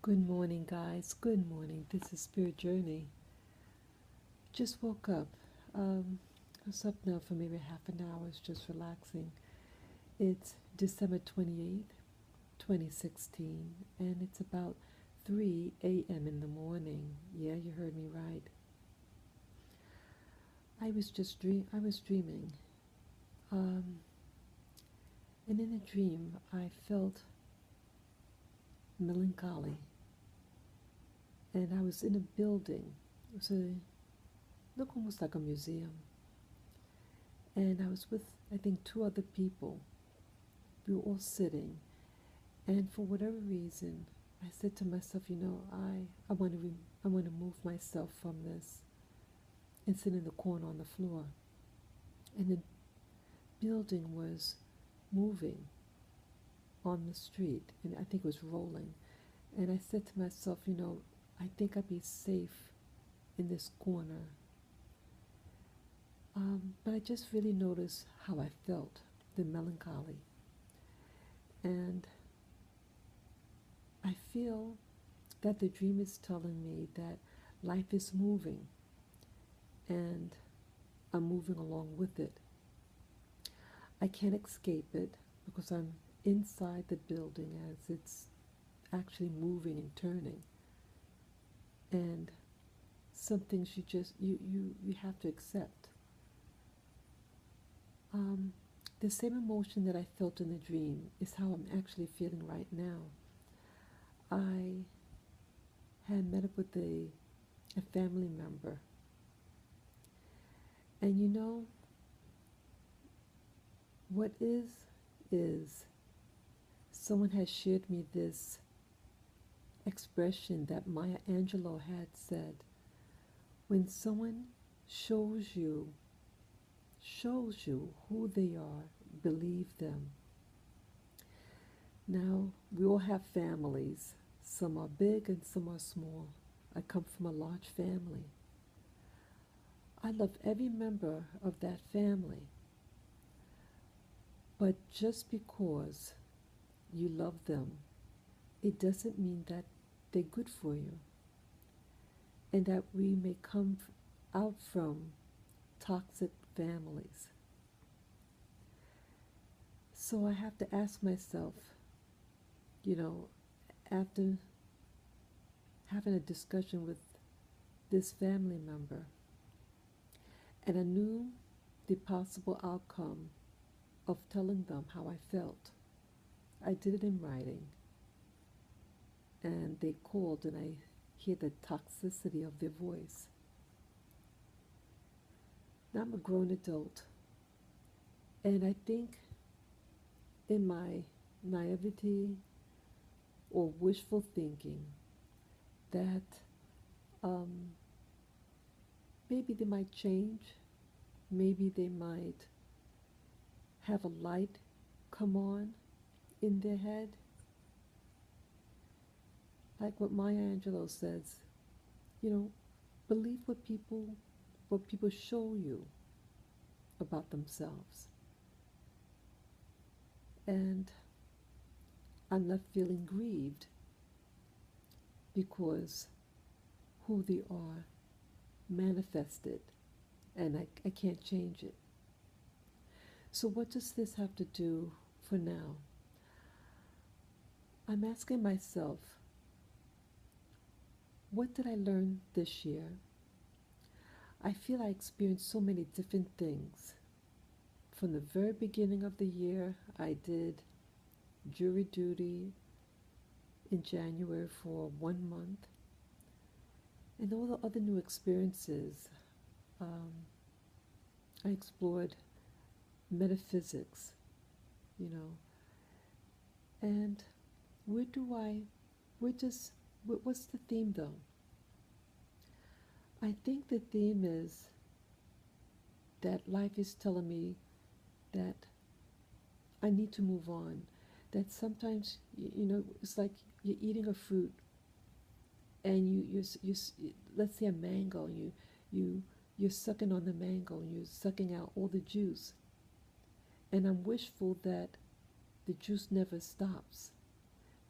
Good morning, guys. Good morning. This is Spirit Journey. Just woke up. I was up now for maybe half an hour, just relaxing. It's December 28th, 2016, and it's about 3 a.m. in the morning. Yeah, you heard me right. I was dreaming. Um, and in a dream, I felt melancholy. And I was in a building. It was looked almost like a museum. And I was with, I think, two other people. We were all sitting, and for whatever reason, I said to myself, I want to I want to move myself from this and sit in the corner on the floor. And the building was moving on the street, and I think it was rolling. And I said to myself, I think I'd be safe in this corner. But I just really noticed how I felt, the melancholy. And I feel that the dream is telling me that life is moving and I'm moving along with it. I can't escape it because I'm inside the building as it's actually moving and turning. And some things you have to accept. Um, the same emotion that I felt in the dream is how I'm actually feeling right now. I had met up with a family member, and what is someone has shared me this expression that Maya Angelou had said, when someone shows you who they are, believe them. Now, we all have families. Some are big and some are small. I come from a large family. I love every member of that family. But just because you love them, it doesn't mean that they're good for you, and that we may come out from toxic families. So I have to ask myself, you know, after having a discussion with this family member, and I knew the possible outcome of telling them how I felt. I did it in writing, and they called, and I hear the toxicity of their voice. Now I'm a grown adult, and I think in my naivety or wishful thinking that um, maybe they might change, maybe they might have a light come on in their head. Like what Maya Angelou says, you know, believe what people show you about themselves. And I'm not feeling grieved because who they are manifested, and I can't change it. So what does this have to do for now? I'm asking myself, what did I learn this year? I feel I experienced so many different things. From the very beginning of the year, I did jury duty in January for 1 month, and all the other new experiences. Um, I explored metaphysics, you know, and where do I, where does, what's the theme though? I think the theme is that life is telling me that I need to move on. That sometimes, it's like you're eating a fruit, and let's say a mango, you, you're sucking on the mango, and you're sucking out all the juice. And I'm wishful that the juice never stops,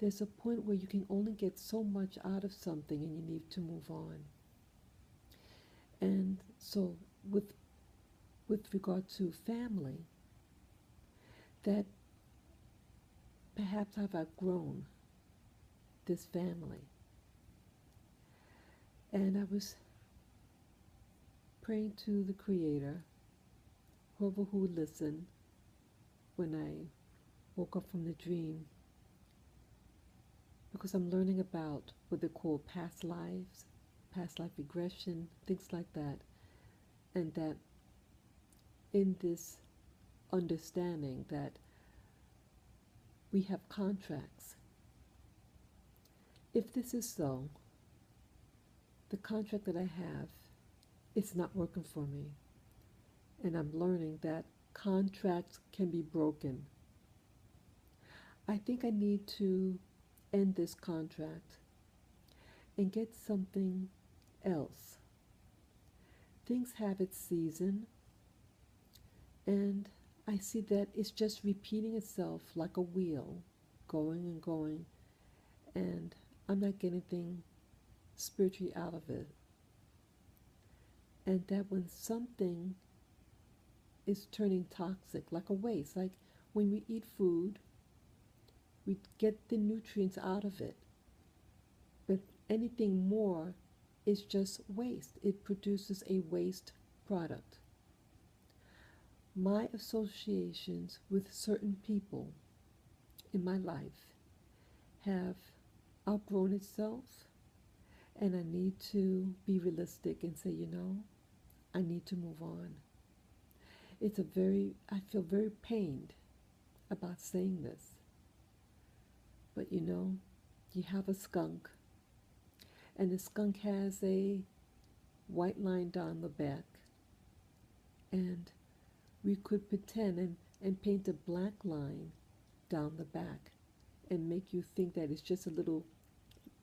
there's a point where you can only get so much out of something and you need to move on. And so with regard to family, that perhaps I've outgrown this family. And I was praying to the Creator, whoever who would listen, when I woke up from the dream, because I'm learning about what they call past lives, past life regression, things like that, and that in this understanding that we have contracts. If this is so, the contract that I have is not working for me. And I'm learning that contracts can be broken. I think I need to end this contract and get something else. Things have its season, and I see that it's just repeating itself like a wheel, going and going, and I'm not getting anything spiritually out of it. And that when something is turning toxic, like a waste, like when we eat food, we get the nutrients out of it, but anything more is just waste. It produces a waste product. My associations with certain people in my life have outgrown itself, and I need to be realistic and say, I need to move on. I feel very pained about saying this. But you have a skunk, and the skunk has a white line down the back, and we could pretend and paint a black line down the back and make you think that it's just a little,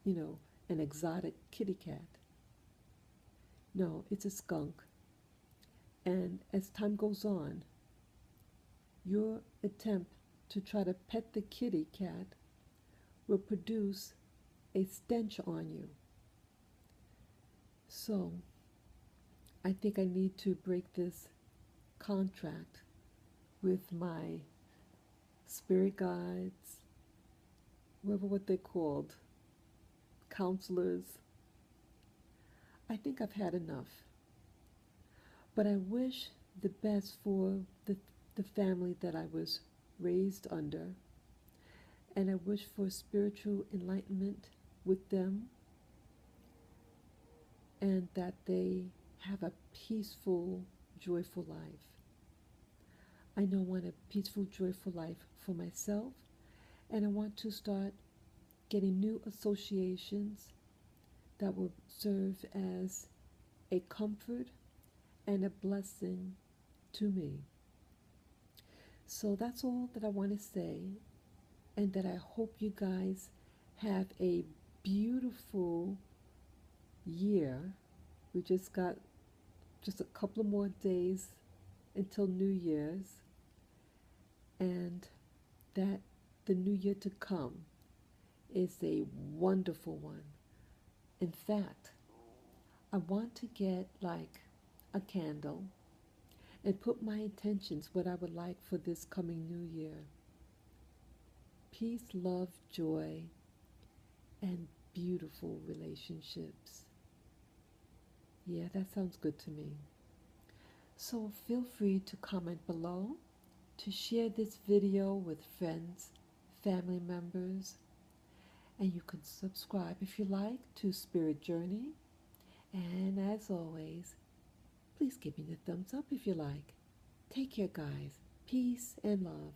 an exotic kitty cat. No, it's a skunk. And as time goes on, your attempt to try to pet the kitty cat will produce a stench on you. So, I think I need to break this contract with my spirit guides, whatever what they're called, counselors. I think I've had enough. But I wish the best for the family that I was raised under, and I wish for spiritual enlightenment with them, and that they have a peaceful, joyful life. I know I want a peaceful, joyful life for myself, and I want to start getting new associations that will serve as a comfort and a blessing to me. So that's all that I want to say, and that I hope you guys have a beautiful year. We just got just a couple of more days until New Year's, and that the new year to come is a wonderful one. In fact, I want to get like a candle and put my intentions, what I would like for this coming new year. Peace, love, joy, and beautiful relationships. Yeah, that sounds good to me. So feel free to comment below, to share this video with friends, family members, and you can subscribe if you like to Spirit Journey. And as always, please give me the thumbs up if you like. Take care, guys. Peace and love.